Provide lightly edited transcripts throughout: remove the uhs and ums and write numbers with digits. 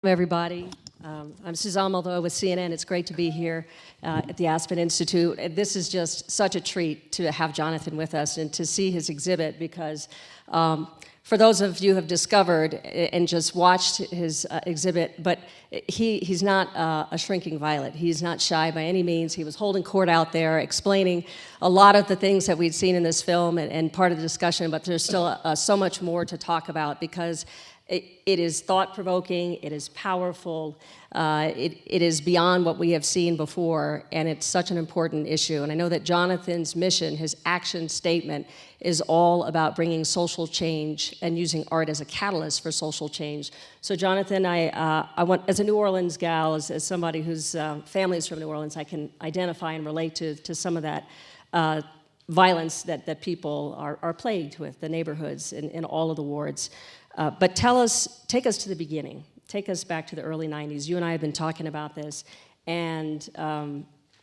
Everybody. I'm Suzanne Malveaux with CNN. It's great to be here at the Aspen Institute. This is just such a treat to have Jonathan with us and to see his exhibit because for those of you who have discovered and just watched his exhibit, but he's not a shrinking violet. He's not shy by any means. He was holding court out there, explaining a lot of the things that we'd seen in this film and part of the discussion, but there's still so much more to talk about because it is thought-provoking, it is powerful, it is beyond what we have seen before, and it's such an important issue. And I know that Jonathan's mission, his action statement, is all about bringing social change and using art as a catalyst for social change. So Jonathan, I want, as a New Orleans gal, as somebody whose family is from New Orleans, I can identify and relate to some of that violence that people are plagued with, the neighborhoods in all of the wards. But take us to the beginning. Take us back to the early 90s. You and I have been talking about this, and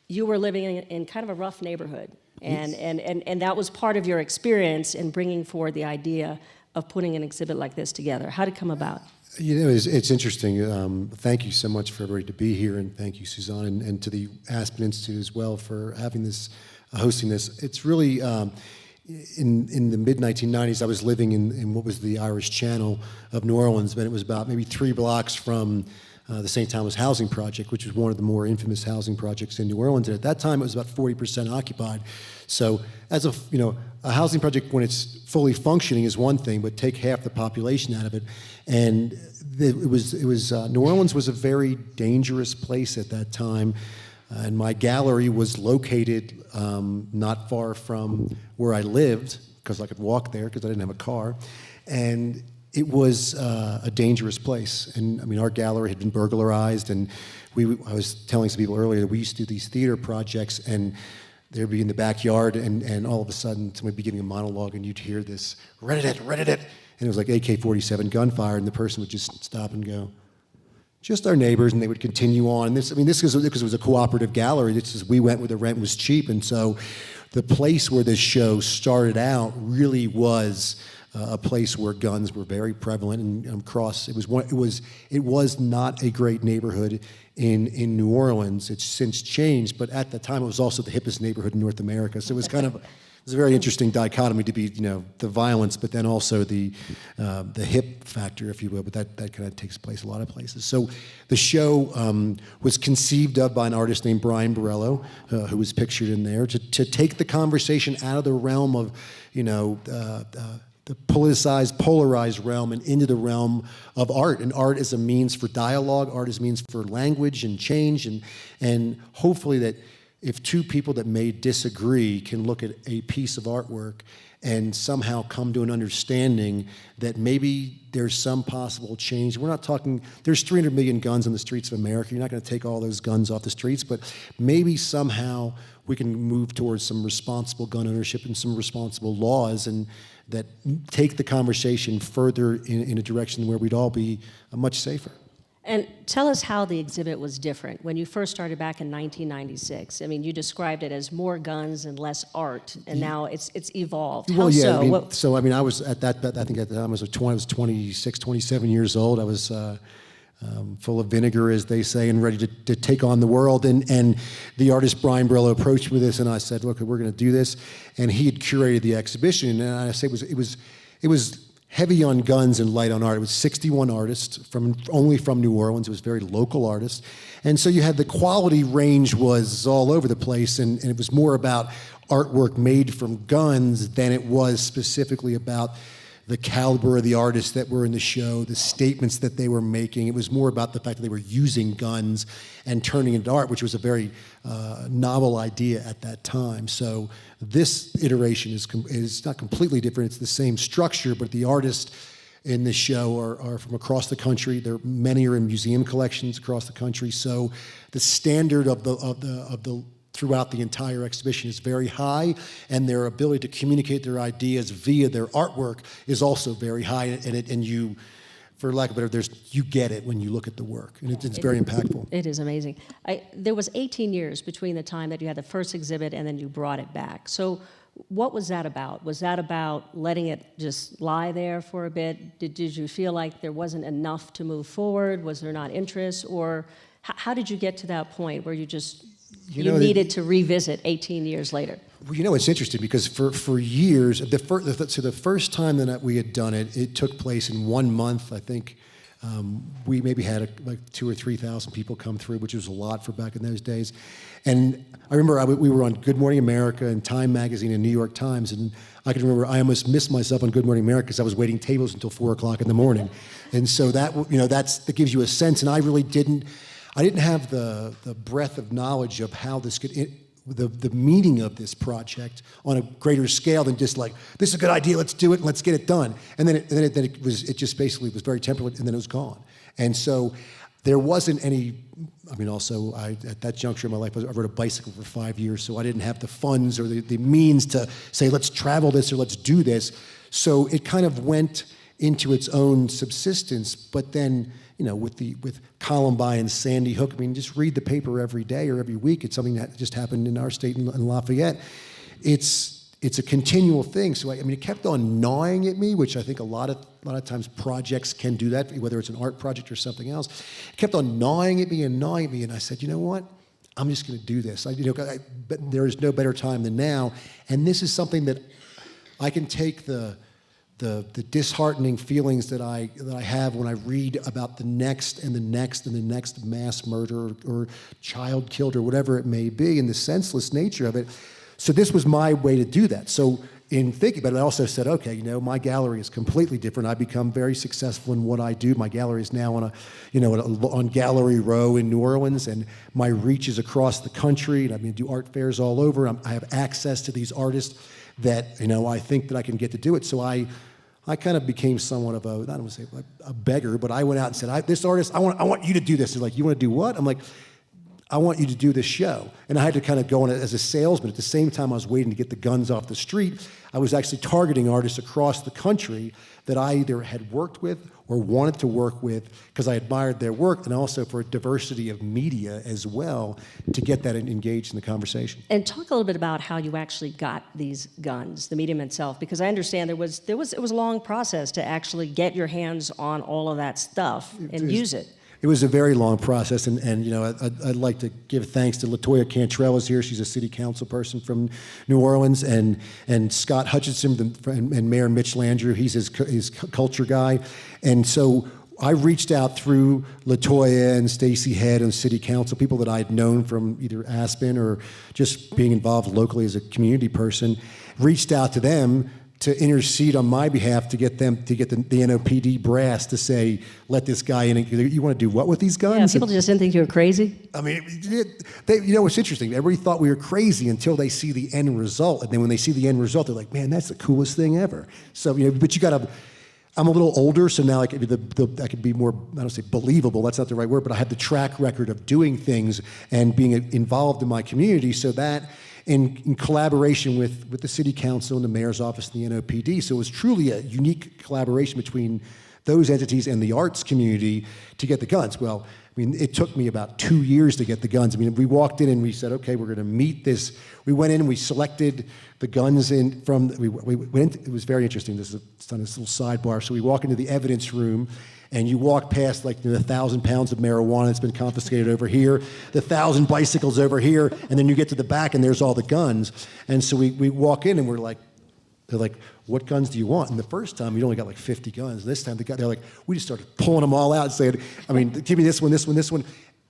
you were living in kind of a rough neighborhood, and that was part of your experience in bringing forward the idea of putting an exhibit like this together. How did it come about? You know, it's interesting. Thank you so much for everybody to be here, and thank you, Suzanne, and to the Aspen Institute as well for having this, hosting this. It's really, in the mid-1990s, I was living in what was the Irish Channel of New Orleans, but it was about maybe 3 blocks from the St. Thomas Housing Project, which was one of the more infamous housing projects in New Orleans. And at that time, it was about 40% occupied. So as a housing project, when it's fully functioning is one thing, but take half the population out of it. And New Orleans was a very dangerous place at that time. And my gallery was located not far from where I lived, because I could walk there because I didn't have a car. And it was a dangerous place. And I mean, our gallery had been burglarized, and I was telling some people earlier that we used to do these theater projects, and they'd be in the backyard, and all of a sudden somebody'd be giving a monologue, and you'd hear this, "Red-it-it, red-it-it," and it was like AK-47 gunfire, and the person would just stop and go, "Just our neighbors," and they would continue on. This was because it was a cooperative gallery. We went where the rent was cheap, and so the place where this show started out really was a place where guns were very prevalent and across. It was not a great neighborhood in New Orleans. It's since changed, but at the time it was also the hippest neighborhood in North America. So it was kind of a very interesting dichotomy to be, the violence, but then also the hip factor, if you will. But that kind of takes place a lot of places. So the show was conceived of by an artist named Brian Borello, who was pictured in there, to take the conversation out of the realm of, the politicized, polarized realm and into the realm of art. And art is a means for dialogue. Art is a means for language and change, and hopefully that if two people that may disagree can look at a piece of artwork and somehow come to an understanding that maybe there's some possible change. We're not talking, there's 300 million guns on the streets of America. You're not going to take all those guns off the streets, but maybe somehow we can move towards some responsible gun ownership and some responsible laws, and that take the conversation further in a direction where we'd all be much safer. And tell us how the exhibit was different when you first started back in 1996. I mean, you described it as more guns and less art, and now it's evolved. How well, yeah, so? I was at that, I think at the time I was 26, 27 years old. I was full of vinegar, as they say, and ready to take on the world. And the artist Brian Borello approached me with this, and I said, "Look, we're going to do this." And he had curated the exhibition, and I say it was heavy on guns and light on art. It was 61 artists only from New Orleans. It was very local artists. And so you had the quality range was all over the place, and it was more about artwork made from guns than it was specifically about the caliber of the artists that were in the show, the statements that they were making. It was more about the fact that they were using guns and turning it into art, which was a very novel idea at that time. So this iteration is not completely different. It's the same structure, but the artists in the show are from across the country. Many are in museum collections across the country. So the standard of the throughout the entire exhibition is very high, and their ability to communicate their ideas via their artwork is also very high, and you, for lack of a better, you get it when you look at the work, and it's very impactful. It is amazing. There was 18 years between the time that you had the first exhibit and then you brought it back. So What was that about? Was that about letting it just lie there for a bit? Did you feel like there wasn't enough to move forward? Was there not interest? Or how did you get to that point where you needed to revisit 18 years later? Well, it's interesting because for years, the first time that we had done it, it took place in 1 month. I think we maybe had like 2,000 or 3,000 people come through, which was a lot for back in those days. And I remember we were on Good Morning America and Time Magazine and New York Times, and I can remember I almost missed myself on Good Morning America because I was waiting tables until 4 o'clock in the morning. And so that gives you a sense. And I really didn't have the breadth of knowledge of how this could. The meaning of this project on a greater scale than just like, this is a good idea, let's do it, and let's get it done. And then it just basically was very temporary, and then it was gone. And so there wasn't any, also at that juncture in my life, I rode a bicycle for 5 years, so I didn't have the funds or the means to say, let's travel this or let's do this. So it kind of went into its own subsistence, but then, with Columbine and Sandy Hook, just read the paper every day or every week. It's something that just happened in our state in Lafayette. It's a continual thing. So it kept on gnawing at me, which I think a lot of times projects can do that, whether it's an art project or something else. It kept on gnawing at me, and I said, you know what? I'm just going to do this. But there is no better time than now, and this is something that I can take the disheartening feelings that I have when I read about the next and the next and the next mass murder or child killed or whatever it may be, and the senseless nature of it. So this was my way to do that. So in thinking about it, I also said, okay, my gallery is completely different. I've become very successful in what I do. My gallery is now on Gallery Row in New Orleans, and my reach is across the country. And I do art fairs all over. I have access to these artists that I think that I can get to do it. So I kind of became somewhat of I don't want to say a beggar, but I went out and said, this artist, I want you to do this. They're like, you want to do what? I'm like, I want you to do this show. And I had to kind of go on it as a salesman. At the same time I was waiting to get the guns off the street, I was actually targeting artists across the country that I either had worked with or wanted to work with because I admired their work, and also for a diversity of media as well to get that engaged in the conversation. And talk a little bit about how you actually got these guns, the medium itself, because I understand it was a long process to actually get your hands on all of that stuff and use it. It was a very long process, and I'd like to give thanks to LaToya Cantrell is here. She's a city council person from New Orleans, and Scott Hutchinson and Mayor Mitch Landrieu. He's his culture guy, and so I reached out through LaToya and Stacy Head and city council, people that I'd known from either Aspen or just being involved locally as a community person. Reached out to them to intercede on my behalf to get the NOPD brass to say, let this guy in. You want to do what with these guns? Yeah, people just didn't think you were crazy. It's interesting. Everybody thought we were crazy until they see the end result. And then when they see the end result, they're like, man, that's the coolest thing ever. So, but you got to, I'm a little older, so now I could be more, I don't say believable, that's not the right word, but I have the track record of doing things and being involved in my community, so that in collaboration with the city council and the mayor's office and the NOPD. So it was truly a unique collaboration between those entities and the arts community to get the guns. Well, it took me about 2 years to get the guns. We walked in and we said, okay, we're going to meet this. We went in and we selected the guns we went. It was very interesting. This is on this little sidebar. So we walk into the evidence room, and you walk past the 1,000 pounds of marijuana that's been confiscated over here, the 1,000 bicycles over here, and then you get to the back and there's all the guns. And so we walk in and they're like, what guns do you want? And the first time, we only got 50 guns. This time, they're like, we just started pulling them all out and saying, give me this one, this one, this one.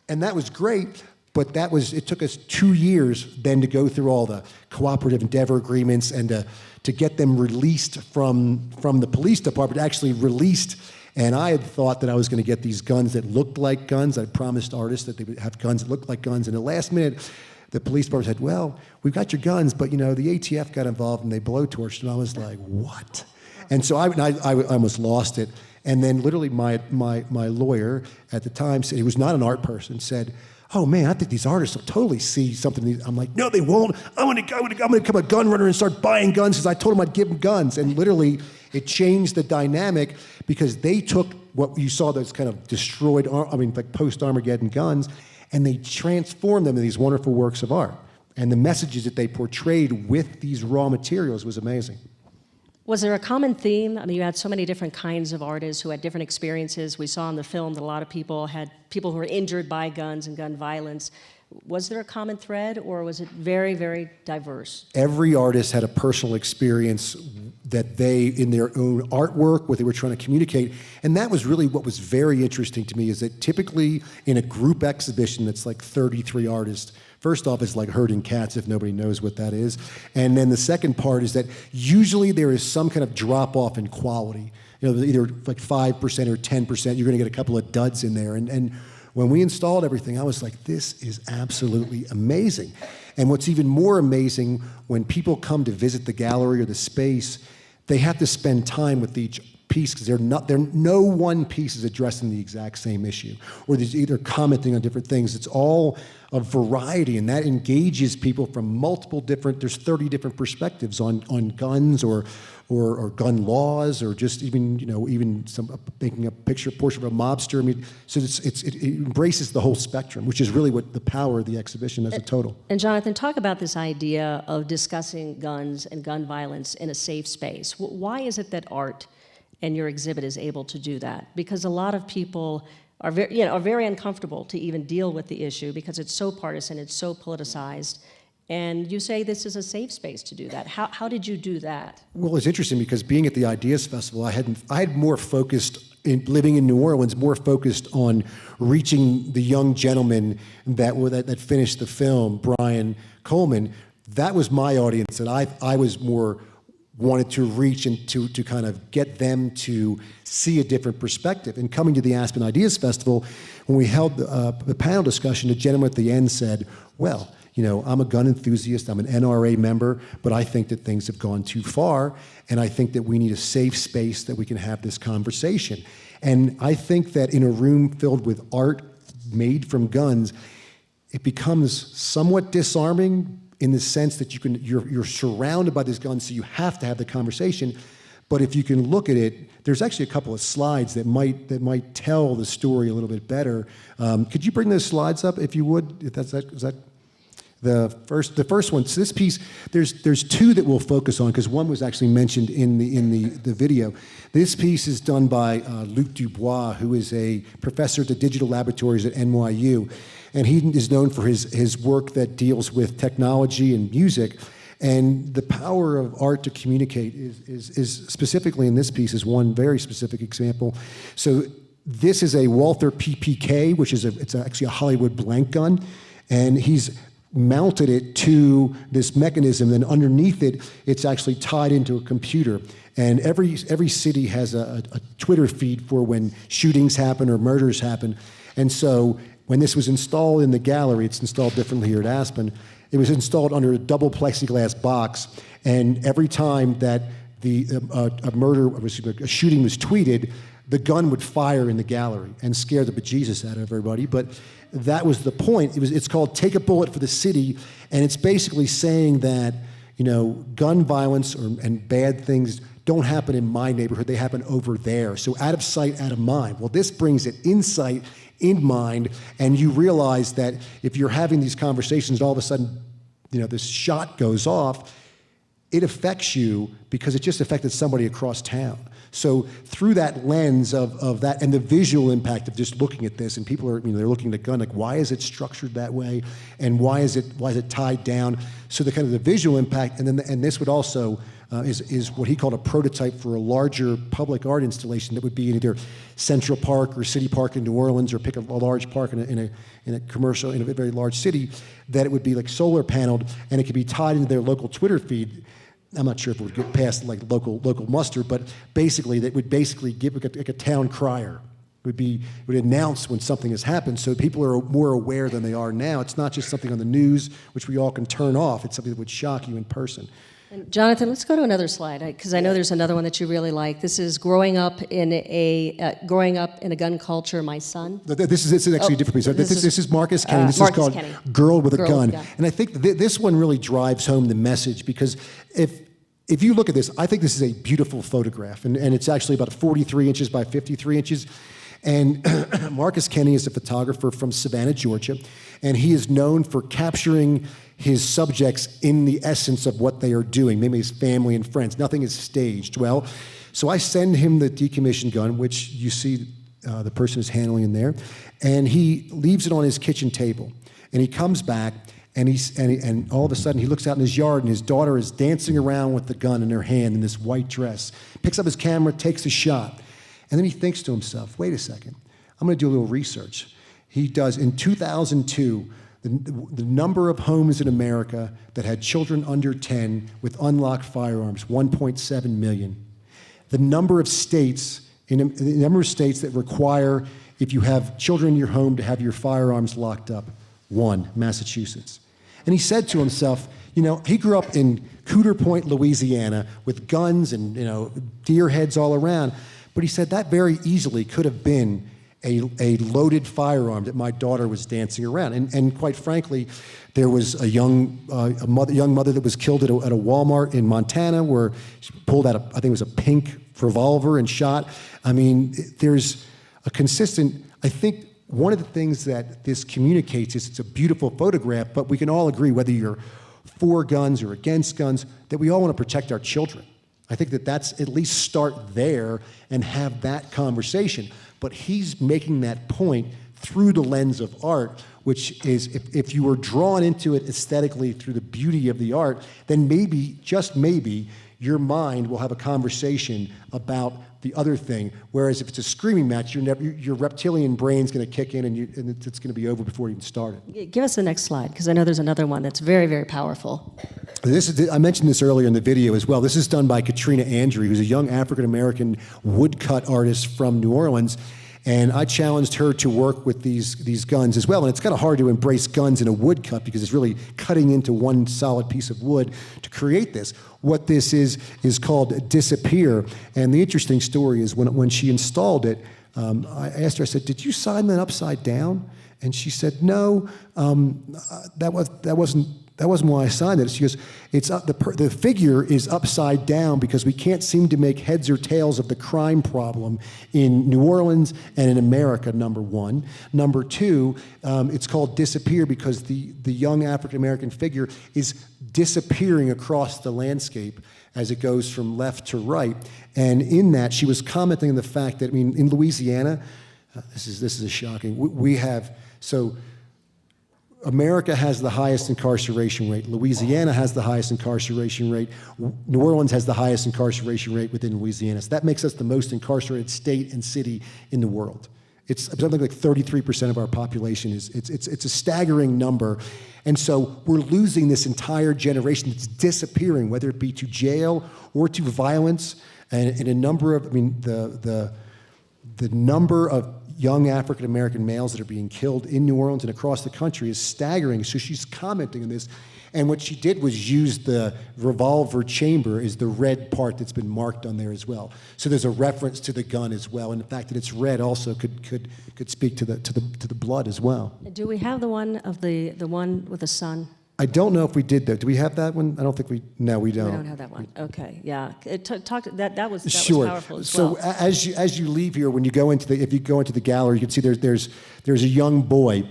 And that was great, but it took us 2 years then to go through all the cooperative endeavor agreements and to get them released from the police department, actually released. And I had thought that I was going to get these guns that looked like guns. I promised artists that they would have guns that looked like guns. And at the last minute, the police department said, well, we've got your guns, but the ATF got involved and they blowtorched. And I was like, what? And so I almost lost it. And then literally my lawyer at the time said, he was not an art person, said, oh man, I think these artists will totally see something. I'm like, no, they won't. I'm going to become a gun runner and start buying guns because I told them I'd give them guns. And literally, it changed the dynamic because they took what you saw, those kind of destroyed, post-Armageddon guns, and they transformed them into these wonderful works of art. and the messages that they portrayed with these raw materials was amazing. Was there a common theme? I mean, you had so many different kinds of artists who had different experiences. We saw in the film that a lot of people had people who were injured by guns and gun violence. Was there a common thread, or was it very, very diverse? Every artist had a personal experience that they, in their own artwork, what they were trying to communicate. And that was really what was very interesting to me, is that typically in a group exhibition that's like 33 artists, first off, it's like herding cats if nobody knows what that is. And then the second part is that usually there is some kind of drop-off in quality. You know, either like 5% or 10%, you're gonna get a couple of duds in there. And when we installed everything, I was like, this is absolutely amazing. And what's even more amazing, when people come to visit the gallery or the space, they have to spend time with each piece, because no one piece is addressing the exact same issue, or there's either commenting on different things. It's all a variety, and that engages people from multiple different, there's 30 different perspectives on guns or gun laws, or just even some making a portrait of a mobster. I mean, so it embraces the whole spectrum, which is really what the power of the exhibition as a total. And Jonathan, talk about this idea of discussing guns and gun violence in a safe space. Why is it that art and your exhibit is able to do that? Because a lot of people are very uncomfortable to even deal with the issue because it's so partisan, it's so politicized. And you say this is a safe space to do that. How did you do that? Well, it's interesting because being at the Ideas Festival, I had more focused, living in New Orleans, more focused on reaching the young gentleman that finished the film, Brian Coleman. That was my audience, and I was more wanted to reach and to kind of get them to see a different perspective. And coming to the Aspen Ideas Festival, when we held the panel discussion, the gentleman at the end said, well, I'm a gun enthusiast, I'm an NRA member, but I think that things have gone too far, and I think that we need a safe space that we can have this conversation. And I think that in a room filled with art made from guns, it becomes somewhat disarming, in the sense that you're surrounded by these guns, so you have to have the conversation. But if you can look at it, there's actually a couple of slides that might tell the story a little bit better. Could you bring those slides up, if you would? Is that the first one? So this piece, there's two that we'll focus on, because one was actually mentioned in the video. This piece is done by Luc Dubois, who is a professor at the digital laboratories at NYU. And he is known for his work that deals with technology and music. And the power of art to communicate is specifically in this piece is one very specific example. So this is a Walther PPK, which is it's actually a Hollywood blank gun. And he's mounted it to this mechanism, and underneath it, it's actually tied into a computer. And every city has a Twitter feed for when shootings happen or murders happen. And so when this was installed in the gallery, it's installed differently here at Aspen, it was installed under a double plexiglass box, and every time that a shooting was tweeted, the gun would fire in the gallery and scare the bejesus out of everybody. But that was the point. It's called Take a Bullet for the City, and it's basically saying that gun violence and bad things don't happen in my neighborhood, they happen over there. So out of sight, out of mind. Well, this brings it in sight, in mind, and you realize that if you're having these conversations and all of a sudden, this shot goes off, it affects you because it just affected somebody across town. So through that lens of that and the visual impact of just looking at this, and people are, they're looking at the gun, like, why is it structured that way, and why is it tied down? So the kind of the visual impact, and this would also is what he called a prototype for a larger public art installation that would be in either Central Park or City Park in New Orleans, or pick a large park in a commercial, in a very large city, that it would be like solar paneled, and it could be tied into their local Twitter feed. I'm not sure if it would get past like local muster, but basically that would basically give like a town crier. It would announce when something has happened, so people are more aware than they are now. It's not just something on the news, which we all can turn off. It's something that would shock you in person. And Jonathan, let's go to another slide, because I know there's another one that you really like. This is growing up in a gun culture. My son. This is actually a different piece. This is Marcus Kenny. This Marcus is called Kenny. Girl with a Gun. And I think this one really drives home the message, because if you look at this, I think this is a beautiful photograph, and it's actually about 43 inches by 53 inches. And Marcus Kenny is a photographer from Savannah, Georgia, and he is known for capturing his subjects in the essence of what they are doing, maybe his family and friends. Nothing is staged. Well, so I send him the decommissioned gun, which you see the person is handling in there, and he leaves it on his kitchen table. And he comes back, and all of a sudden he looks out in his yard, and his daughter is dancing around with the gun in her hand in this white dress, picks up his camera, takes a shot. And then he thinks to himself, wait a second, I'm going to do a little research. He does, in 2002, the number of homes in America that had children under 10 with unlocked firearms, 1.7 million. The number of states, that require, if you have children in your home, to have your firearms locked up, 1, Massachusetts. And he said to himself, he grew up in Cooter Point, Louisiana, with guns and, deer heads all around. But he said that very easily could have been a loaded firearm that my daughter was dancing around. And quite frankly, there was a young mother that was killed at a Walmart in Montana, where she pulled out I think it was a pink revolver and shot. I mean, there's a consistent, I think one of the things that this communicates is it's a beautiful photograph, but we can all agree, whether you're for guns or against guns, that we all want to protect our children. I think that's at least start there and have that conversation. But he's making that point through the lens of art, which is, if you were drawn into it aesthetically through the beauty of the art, then maybe, just maybe, your mind will have a conversation about the other thing. Whereas if it's a screaming match, your reptilian brain's going to kick in, and it's going to be over before it even started. Give us the next slide, because I know there's another one that's very, very powerful. I mentioned this earlier in the video as well. This is done by Katrina Andrew, who's a young African-American woodcut artist from New Orleans. And I challenged her to work with these guns as well. And it's kind of hard to embrace guns in a woodcut, because it's really cutting into one solid piece of wood to create this. What this is called Disappear. And the interesting story is when she installed it, I asked her, I said, did you sign that upside down? And she said, no, that wasn't why I signed it. She goes, the figure is upside down because we can't seem to make heads or tails of the crime problem in New Orleans and in America, number one. Number two, it's called Disappear because the young African-American figure is disappearing across the landscape as it goes from left to right. And in that, she was commenting on the fact that, in Louisiana, this is a shocking, America has the highest incarceration rate. Louisiana has the highest incarceration rate. New Orleans has the highest incarceration rate within Louisiana. So that makes us the most incarcerated state and city in the world. It's something like 33% of our population. It's a staggering number. And so we're losing this entire generation that's disappearing, whether it be to jail or to violence. And in a number of, the number of young African-American males that are being killed in New Orleans and across the country is staggering. So she's commenting on this. And what she did was use the revolver chamber is the red part that's been marked on there as well. So there's a reference to the gun as well. And the fact that it's red also could speak to the blood as well. Do we have the one with the sun? I don't know if we did that. Do we have that one? I don't think we. No, we don't. We don't have that one. Okay, yeah. That was sure. powerful as well. So as you leave here, if you go into the gallery, you can see there's a young boy,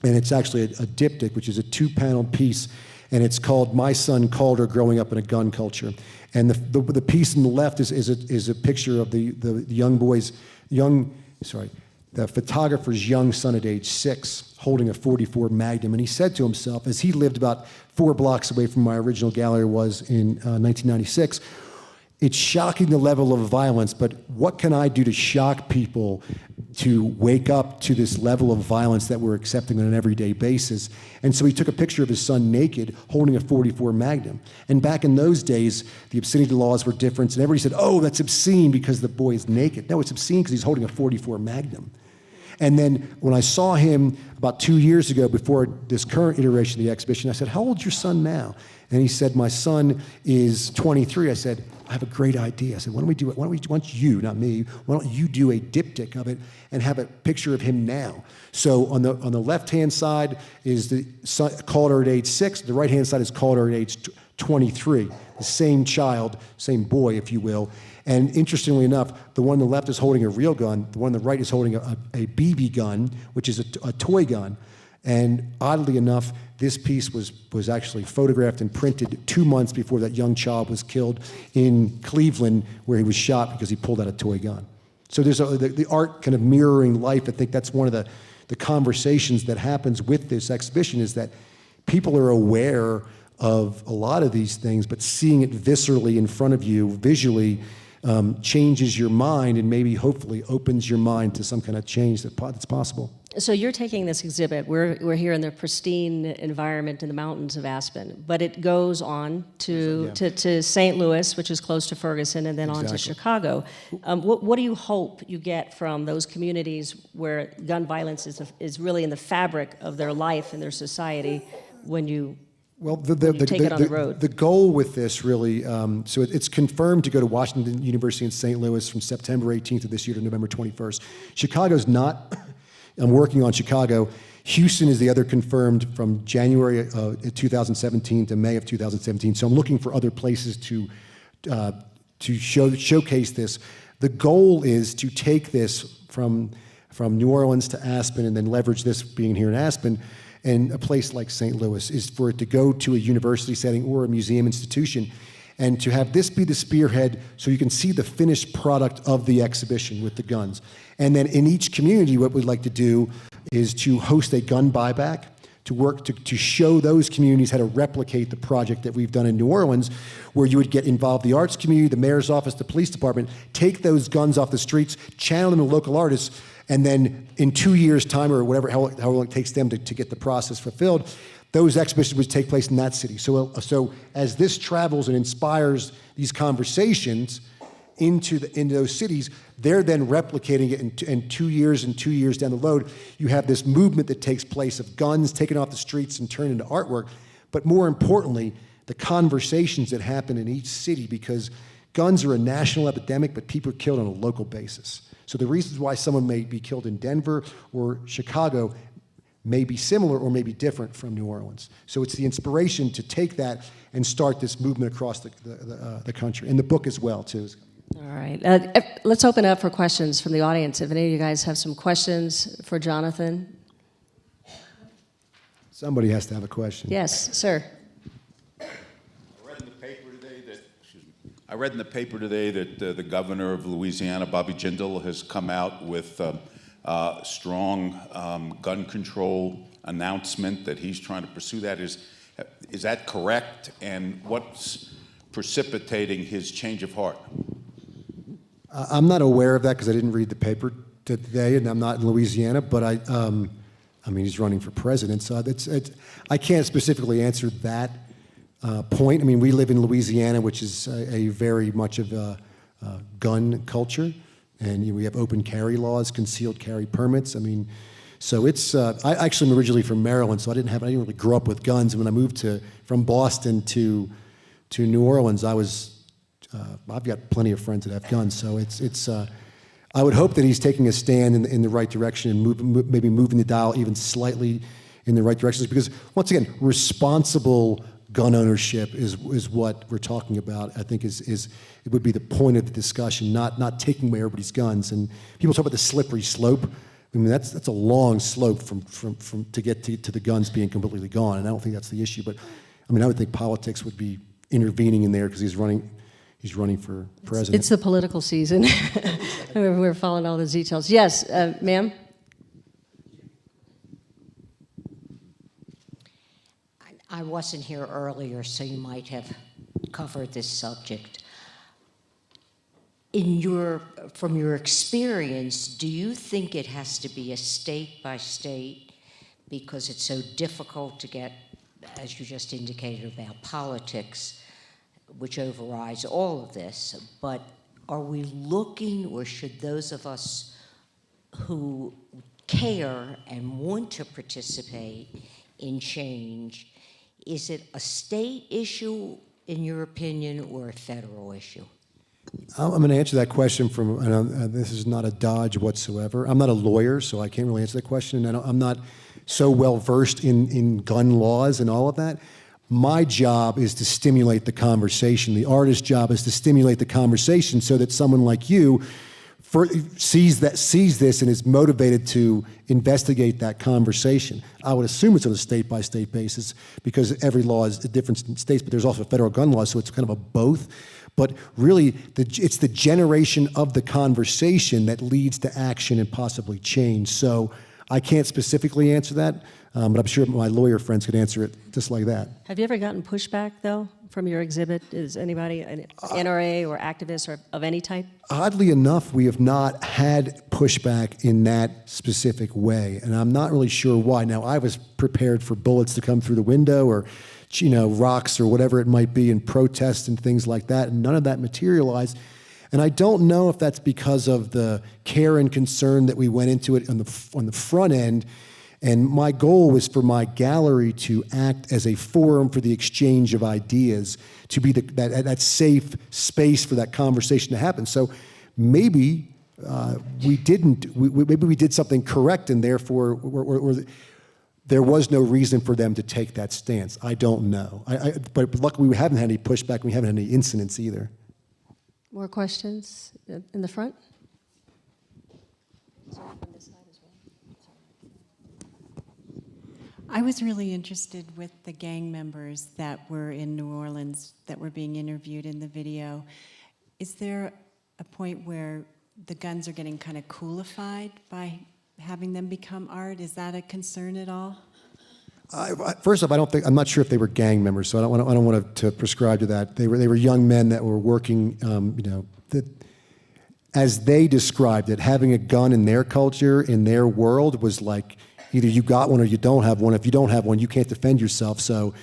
and it's actually a diptych, which is a 2-paneled piece, and it's called "My Son Calder: Growing Up in a Gun Culture." And the piece on the left is a picture of the photographer's young son at age 6 holding a .44 Magnum. And he said to himself, as he lived about 4 blocks away from my original gallery was in 1996, it's shocking the level of violence, but what can I do to shock people to wake up to this level of violence that we're accepting on an everyday basis? And so he took a picture of his son naked, holding a .44 Magnum. And back in those days, the obscenity laws were different, and everybody said, oh, that's obscene because the boy is naked. No, it's obscene because he's holding a .44 Magnum. And then when I saw him about 2 years ago, before this current iteration of the exhibition, I said, how old's your son now? And he said, my son is 23. I said, I have a great idea. I said, why don't you, not me, why don't you do a diptych of it and have a picture of him now? So on the left-hand side is the son, Calder at age 6. The right-hand side is Calder at age 23. The same child, same boy, if you will. And interestingly enough, the one on the left is holding a real gun. The one on the right is holding a BB gun, which is a toy gun. And oddly enough, this piece was actually photographed and printed 2 months before that young child was killed in Cleveland, where he was shot because he pulled out a toy gun. So there's the art kind of mirroring life. I think that's one of the conversations that happens with this exhibition, is that people are aware of a lot of these things, but seeing it viscerally in front of you, visually, changes your mind and maybe hopefully opens your mind to some kind of change that's possible. So you're taking this exhibit, we're here in the pristine environment in the mountains of Aspen, but it goes on to St. Louis, which is close to Ferguson, and then on to Chicago. What do you hope you get from those communities where gun violence is really in the fabric of their life and their society when you take it on the road? The goal with this really, so it's confirmed to go to Washington University in St. Louis from September 18th of this year to November 21st. Chicago's not. I'm working on Chicago. Houston is the other confirmed from January 2017 to May of 2017. So I'm looking for other places to showcase this. The goal is to take this from New Orleans to Aspen and then leverage this being here in Aspen. And a place like St. Louis is for it to go to a university setting or a museum institution, and to have this be the spearhead so you can see the finished product of the exhibition with the guns. And then in each community, what we'd like to do is to host a gun buyback, to work to show those communities how to replicate the project that we've done in New Orleans, where you would get involved the arts community, the mayor's office, the police department, take those guns off the streets, channel them to local artists, and then in 2 years' time, or whatever, how long it takes them to get the process fulfilled, those exhibitions would take place in that city. So as this travels and inspires these conversations into those cities, they're then replicating it in 2 years and 2 years down the road. You have this movement that takes place of guns taken off the streets and turned into artwork. But more importantly, the conversations that happen in each city, because guns are a national epidemic, but people are killed on a local basis. So the reasons why someone may be killed in Denver or Chicago may be similar or may be different from New Orleans. So it's the inspiration to take that and start this movement across the country, and the book as well, too. All right. Let's open up for questions from the audience. If any of you guys have some questions for Jonathan. Somebody has to have a question. Yes, sir. I read in the paper today that the governor of Louisiana, Bobby Jindal, has come out with a strong gun control announcement that he's trying to pursue that. Is that correct? And what's precipitating his change of heart? I'm not aware of that because I didn't read the paper today, and I'm not in Louisiana. But I mean, he's running for president, so I can't specifically answer that point. I mean, we live in Louisiana, which is a very much of a gun culture, and we have open carry laws, concealed carry permits. I mean, so it's. I actually am originally from Maryland, so I didn't really grow up with guns. And when I moved from Boston to New Orleans, I've got plenty of friends that have guns, so it's. I would hope that he's taking a stand in the right direction and maybe moving the dial even slightly in the right directions. Because once again, responsible gun ownership is what we're talking about. I think is it would be the point of the discussion, not taking away everybody's guns. And people talk about the slippery slope. I mean, that's a long slope from to get to the guns being completely gone. And I don't think that's the issue. But I mean, I would think politics would be intervening in there because he's running for president. It's the political season. We're following all the details. Yes, ma'am? I wasn't here earlier, so you might have covered this subject. From your experience, do you think it has to be a state by state because it's so difficult to get, as you just indicated about politics, which overrides all of this, but are we looking, or should those of us who care and want to participate in change, is it a state issue, in your opinion, or a federal issue? I'm going to answer that question and this is not a dodge whatsoever. I'm not a lawyer, so I can't really answer that question. And I'm not so well versed in gun laws and all of that. My job is to stimulate the conversation. The artist's job is to stimulate the conversation so that someone like you sees this and is motivated to investigate that conversation. I would assume it's on a state-by-state basis because every law is different in states, but there's also federal gun law, so it's kind of a both. But really, it's the generation of the conversation that leads to action and possibly change. So I can't specifically answer that, but I'm sure my lawyer friends could answer it just like that. Have you ever gotten pushback, though, from your exhibit? Is anybody, an NRA or activist or of any type? Oddly enough, we have not had pushback in that specific way, and I'm not really sure why. Now, I was prepared for bullets to come through the window or rocks or whatever it might be, and protests and things like that, and none of that materialized. And I don't know if that's because of the care and concern that we went into it on the front end. And my goal was for my gallery to act as a forum for the exchange of ideas, to be that safe space for that conversation to happen. So maybe we did something correct, and therefore there was no reason for them to take that stance. I don't know. But luckily, we haven't had any pushback. We haven't had any incidents either. More questions in the front? I was really interested with the gang members that were in New Orleans that were being interviewed in the video. Is there a point where the guns are getting kind of coolified by having them become art? Is that a concern at all? First off, I'm not sure if they were gang members, so I don't want to prescribe to that. They were young men that were working, as they described it, having a gun in their culture, in their world, was like either you got one or you don't have one. If you don't have one, you can't defend yourself. So,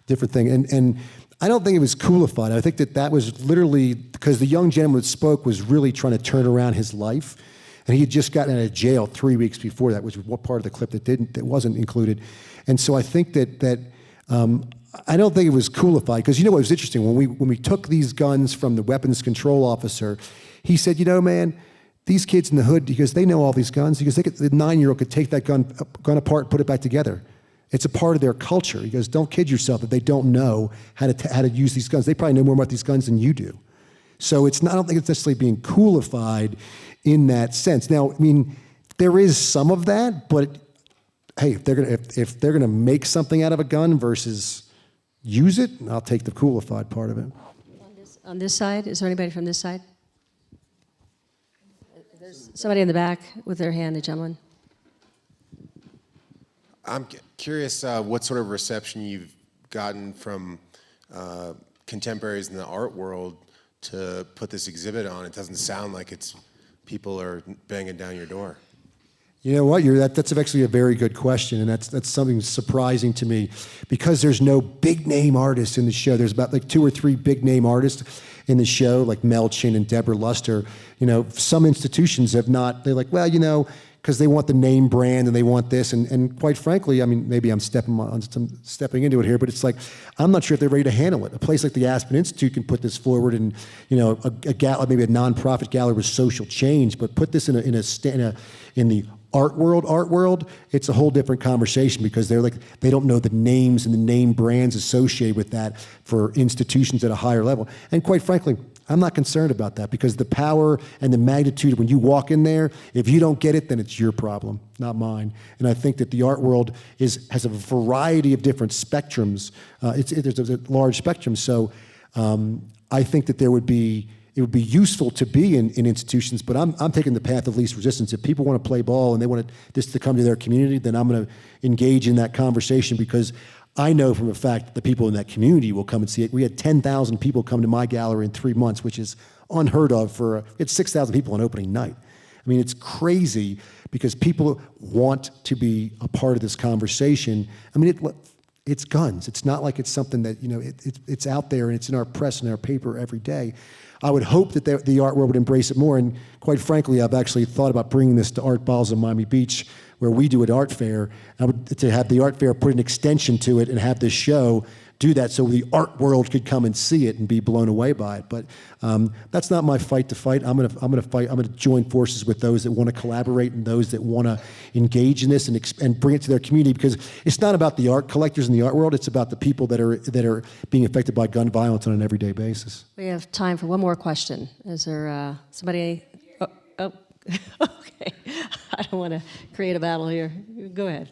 different thing. And I don't think it was coolified. I think that was literally because the young gentleman that spoke was really trying to turn around his life, and he had just gotten out of jail 3 weeks before that, which was what part of the clip that wasn't included. And so I think that I don't think it was coolified, because what was interesting, when we took these guns from the weapons control officer, he said, man, these kids in the hood, because they know all these guns, because the 9-year-old could take that gun apart and put it back together. It's a part of their culture. He goes, don't kid yourself that they don't know how to use these guns. They probably know more about these guns than you do. So I don't think it's necessarily being coolified in that sense. Now, I mean, there is some of that, but hey, if they're gonna make something out of a gun versus use it, I'll take the coolified part of it. On this side, is there anybody from this side? There's somebody in the back with their hand, the gentleman. I'm curious what sort of reception you've gotten from contemporaries in the art world to put this exhibit on. It doesn't sound like people are banging down your door. You know what? That's actually a very good question, and that's something surprising to me, because there's no big name artists in the show. There's about like 2 or 3 big name artists in the show, like Mel Chin and Deborah Luster. Some institutions have not. They're like, well, because they want the name brand and they want this, and quite frankly, I mean, maybe I'm stepping into it here, but it's like I'm not sure if they're ready to handle it. A place like the Aspen Institute can put this forward, and maybe a nonprofit gallery with social change, but put this in the art world, it's a whole different conversation, because they don't know the names and the name brands associated with that for institutions at a higher level. And quite frankly, I'm not concerned about that, because the power and the magnitude when you walk in there, if you don't get it, then it's your problem, not mine. And I think that the art world has a variety of different spectrums. There's a large spectrum. So I think that it would be useful to be in institutions, but I'm taking the path of least resistance. If people want to play ball and they want this to come to their community, then I'm going to engage in that conversation, because I know from a fact that the people in that community will come and see it. We had 10,000 people come to my gallery in 3 months, which is unheard of we had 6,000 people on opening night. I mean, it's crazy, because people want to be a part of this conversation. I mean, it's guns. It's not like it's something that, it's out there and it's in our press and our paper every day. I would hope that the art world would embrace it more, and quite frankly, I've actually thought about bringing this to Art Balls in Miami Beach, where we do an art fair. To have the art fair put an extension to it and have this show do that, so the art world could come and see it and be blown away by it. But that's not my fight to fight. I'm gonna join forces with those that want to collaborate and those that want to engage in this and bring it to their community, because it's not about the art collectors in the art world. It's about the people that are being affected by gun violence on an everyday basis. We have time for one more question. Is there somebody? Oh, okay. I don't want to create a battle here. Go ahead.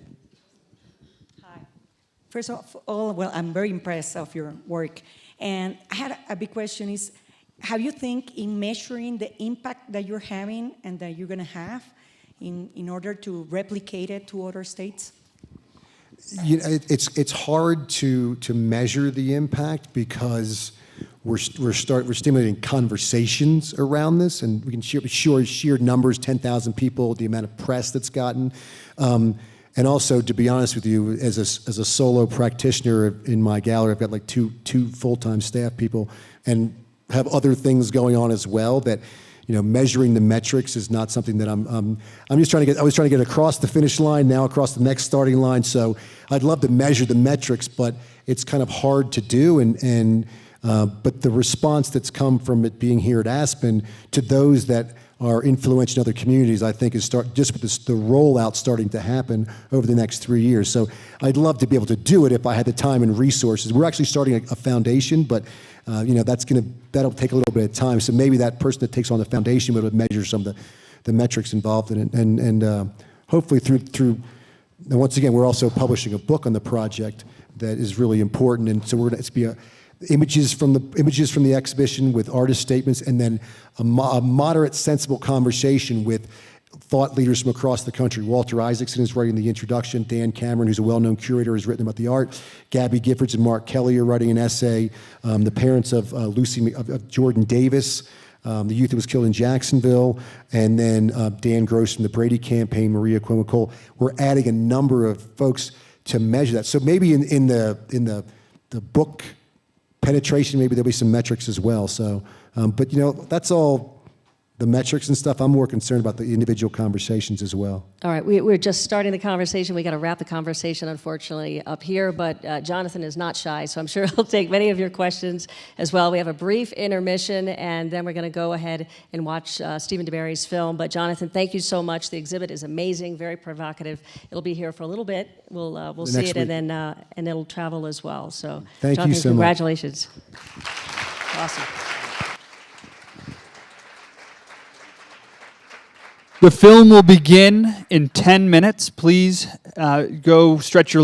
First of all, well, I'm very impressed of your work. And I had a big question is, have you think in measuring the impact that you're having and that you're going to have in order to replicate it to other states? You know, it's hard to measure the impact because we're stimulating conversations around this, and we can sheer numbers, 10,000 people, the amount of press that's gotten. And also, to be honest with you, as a solo practitioner in my gallery, I've got like two full-time staff people, and have other things going on as well. That, you know, measuring the metrics is not something that I'm just trying to get. I was trying to get across the finish line, now across the next starting line. So I'd love to measure the metrics, but it's kind of hard to do. But the response that's come from it being here at Aspen to those that are influential in other communities, I think, is just with the rollout starting to happen over the next 3 years. So I'd love to be able to do it if I had the time and resources. We're actually starting a foundation, but you know, that'll take a little bit of time. So maybe that person that takes on the foundation would measure some of the metrics involved in it, and hopefully through. And once again, we're also publishing a book on the project that is really important, and so it's be images from the exhibition with artist statements, and then a moderate, sensible conversation with thought leaders from across the country. Walter Isaacson is writing the introduction. Dan Cameron, who's a well-known curator, has written about the art. Gabby Giffords and Mark Kelly are writing an essay. The parents of Jordan Davis, the youth that was killed in Jacksonville, and then Dan Gross from the Brady Campaign, Maria Cuomo. We're adding a number of folks to measure that. So maybe in the book penetration, maybe there'll be some metrics as well. So, but you know, that's all the metrics and stuff. I'm more concerned about the individual conversations as well. All right, we're just starting the conversation. We got to wrap the conversation, unfortunately, up here. But Jonathan is not shy, so I'm sure he'll take many of your questions as well. We have a brief intermission, and then we're going to go ahead and watch Stephen DeBerry's film. But Jonathan, thank you so much. The exhibit is amazing, very provocative. It'll be here for a little bit. We'll see it, and then it'll travel as well. So, thank Jonathan, you so congratulations. Much. Awesome. The film will begin in 10 minutes. Please go stretch your